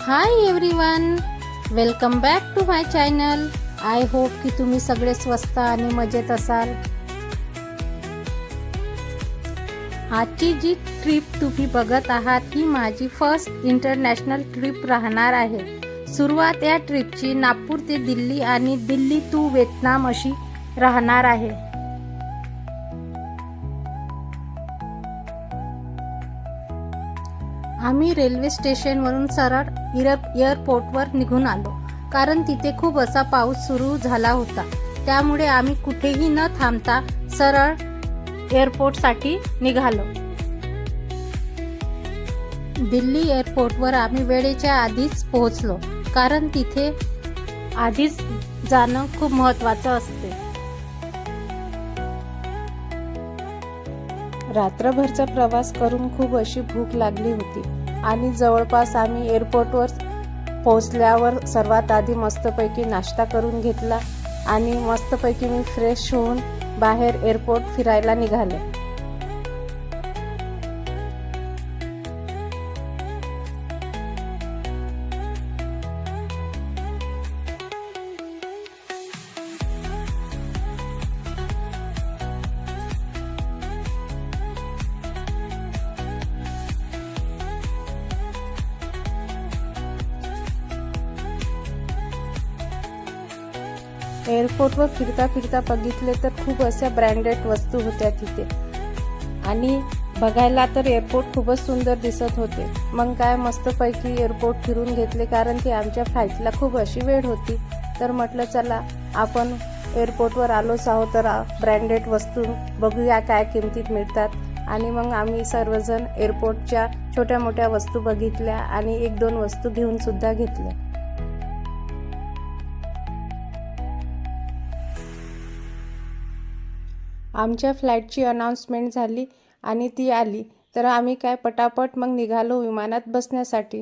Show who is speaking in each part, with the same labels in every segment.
Speaker 1: High everyone, welcome back to my channel. I hope की तुम्ही सगळे स्वस्त आणि मजेत असाल. आजची जी ट्रिप तुम्ही बघत आहात ही माझी फर्स्ट इंटरनॅशनल ट्रिप राहणार आहे. सुरुवात या ट्रिपची नागपूर ते दिल्ली आणि दिल्ली टू व्हिएतनाम अशी राहणार आहे. आम्ही रेल्वे स्टेशनवरून सरळ एअरपोर्टवर निघून आलो, कारण तिथे खूप असा पाऊस सुरू झाला होता. त्यामुळे आम्ही कुठेही न थांबता सरळ एअरपोर्टसाठी निघालो. दिल्ली एअरपोर्टवर आम्ही वेळेच्या आधीच पोहोचलो, कारण तिथे आधीच जाणं खूप महत्त्वाचं असते. रात्रभरचा प्रवास करून खूप अशी भूक लागली होती आणि जवळपास आम्ही एअरपोर्टवर पोहोचल्यावर सर्वात आधी मस्तपैकी नाश्ता करून घेतला आणि मस्तपैकी मी फ्रेश होऊन बाहेर एअरपोर्ट फिरायला निघाले. एअरपोर्टवर फिरता फिरता बघितले तर खूप अशा ब्रँडेड वस्तू होत्या तिथे आणि बघायला तर एअरपोर्ट खूपच सुंदर दिसत होते. मग काय मस्तपैकी एअरपोर्ट फिरून घेतले, कारण की आमच्या फ्लाईटला खूप अशी वेळ होती. तर म्हटलं चला आपण एअरपोर्टवर आलोच आहोत तर ब्रँडेड वस्तू बघूया काय किमतीत मिळतात. आणि मग आम्ही सर्वजण एअरपोर्टच्या छोट्या मोठ्या वस्तू बघितल्या आणि एक दोन वस्तू घेऊन सुद्धा घेतल्या. आमच्या फ्लाईटची अनाउन्समेंट झाली आणि ती आली तर आम्ही काय पटापट मग निघालो विमानात बसण्यासाठी.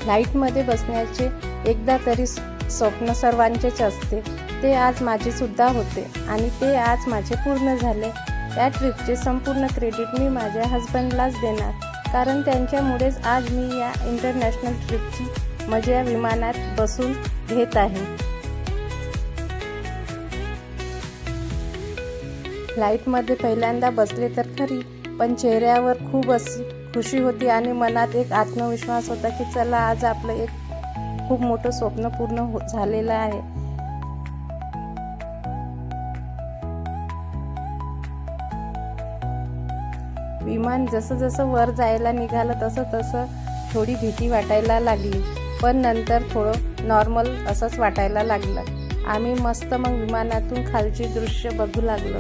Speaker 1: फ्लाईटमध्ये बसण्याचे एकदा तरी स्वप्न सर्वांचेच असते. ते आज माझे सुद्धा होते आणि ते आज माझे पूर्ण झाले. या ट्रिपचे संपूर्ण क्रेडिट मी माझ्या हजबंडलाच देणार, कारण त्यांच्यामुळेच आज मी या इंटरनॅशनल ट्रिपची मजा विमानात बसून घेत आहे. फ्लाईटमध्ये पहिल्यांदा बसले तर खरी, पण चेहऱ्यावर खूप अशी खुशी होती आणि मनात एक आत्मविश्वास होता की चला आज आपलं एक खूप मोठं स्वप्न पूर्ण झालेलं आहे. विमान जसं जसं वर जायला निघालं तसं तसं थोडी भीती वाटायला लागली, पण नंतर थोडं नॉर्मल असंच वाटायला लागलं. आम्ही मस्त मग विमानातून खालची दृश्य बघू लागलो.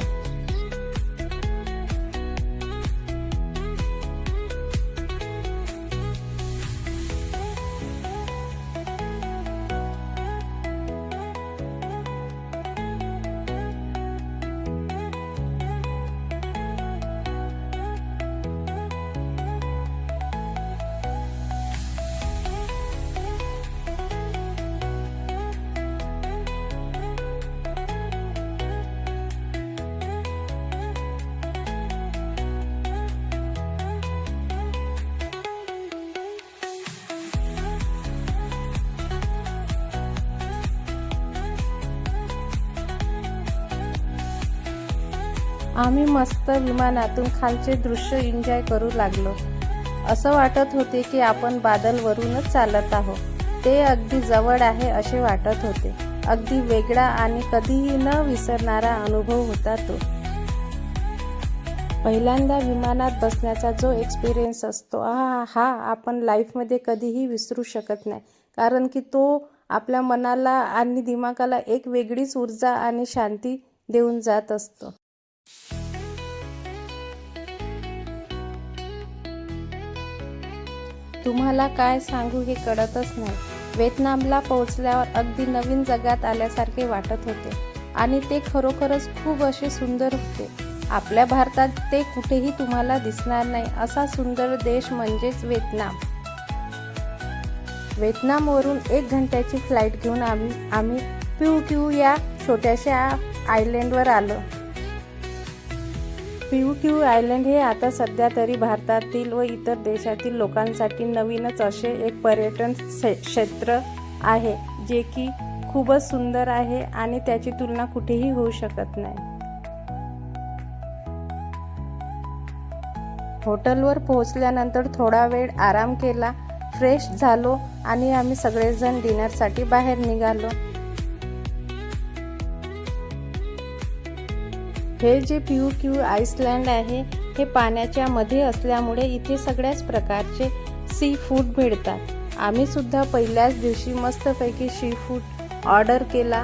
Speaker 1: आम्ही मस्त विमानातून खालचे दृश्य एन्जॉय करू लागलो. असं वाटत होते की आपण बादलवरूनच चालत आहोत. ते अगदी जवळ आहे असे वाटत होते. अगदी वेगळा आणि कधीही न विसरणारा अनुभव होता तो. पहिल्यांदा विमानात बसण्याचा जो एक्सपिरियन्स असतो हा आपण लाईफमध्ये कधीही विसरू शकत नाही, कारण की तो आपल्या मनाला आणि दिमागाला एक वेगळीच ऊर्जा आणि शांती देऊन जात असतो. तुम्हाला काय सांगू हे कळतच नाही. व्हिएतनामला पोहोचल्यावर अगदी नवीन जगात आल्यासारखे वाटत होते आणि ते खरोखरच खूप असे सुंदर होते. आपल्या भारतात ते कुठेही तुम्हाला दिसणार नाही असा सुंदर देश म्हणजेच व्हिएतनाम. व्हिएतनामवरून 1 घंट्याची फ्लाईट घेऊन आम्ही प्यू क्यू या छोट्याशा आयलँडवर आलो. PUQ आयलँड हे आता सध्या तरी भारतातील व इतर देशातील लोकांसाठी नवीनच असे एक पर्यटन क्षेत्र आहे, जे की खूपच सुंदर आहे आणि त्याची तुलना कुठेही होऊ शकत नाही. हॉटेलवर पोहोचल्यानंतर थोडा वेळ आराम केला, फ्रेश झालो आणि आम्ही सगळेजण डिनरसाठी बाहेर निघालो. हे जे PUQ आइसलँड आहे हे पाण्याच्या मध्ये असल्यामुळे इथे सगळ्याच प्रकारचे सी फूड मिळतात. आम्ही सुद्धा पहिल्याच दिवशी मस्तपैकी सी फूड ऑर्डर केला.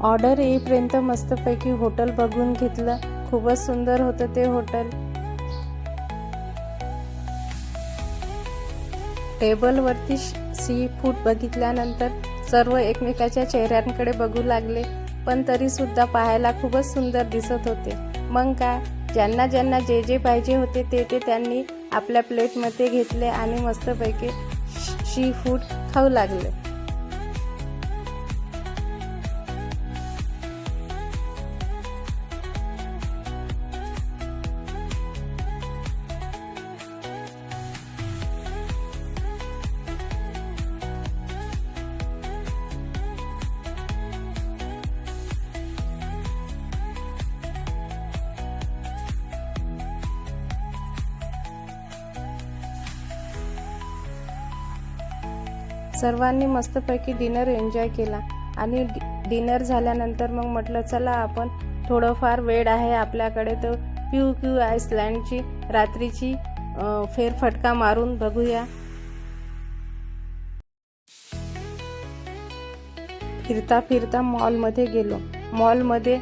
Speaker 1: ऑर्डर येईपर्यंत मस्तपैकी हॉटेल बघून घेतलं. खूपच सुंदर होतं ते हॉटेल. टेबलवरती सी फूड बघितल्यानंतर सर्व एकमेकाच्या चेहऱ्यांकडे बघू लागले, पण तरी सुद्धा पाहायला खूपच सुंदर दिसत होते. मग काय, ज्यांना ज्यांना जे जे पाहिजे होते ते त्यांनी आपल्या प्लेटमध्ये घेतले आणि मस्तपैकी सी फूड खाऊ लागले. सर्वांनी मस्तपैकी डिनर एन्जॉय केला आणि डिनर झाल्यानंतर मग म्हटलं चला आपण थोडंफार वेळ आहे आपल्याकडे, तर PUQ आइसलँडची रात्रीची फेरफटका मारून बघूया. फिरता फिरता मॉलमध्ये गेलो. मॉलमध्ये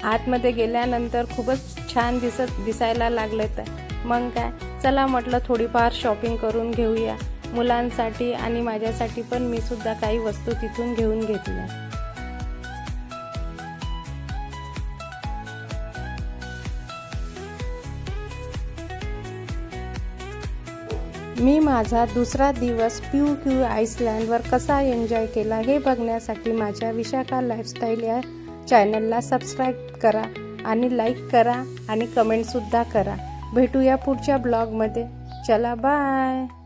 Speaker 1: आतमध्ये गेल्यानंतर खूपच छान दिसायला लागले. तर मग काय, चला म्हटलं थोडीफार शॉपिंग करून घेऊया मुलांसाठी आणि माझ्यासाठी पण. मी सुद्धा काही वस्तू तिथून घेऊन घेतल्या. मी माझा दुसरा दिवस PUQ आइसलँडवर कसा एन्जॉय केला हे बघण्यासाठी माझ्या विशाखा लाईफस्टाईल या चॅनलला सबस्क्राईब करा आणि लाईक करा आणि कमेंटसुद्धा करा. भेटूया पुढच्या ब्लॉगमध्ये. चला बाय.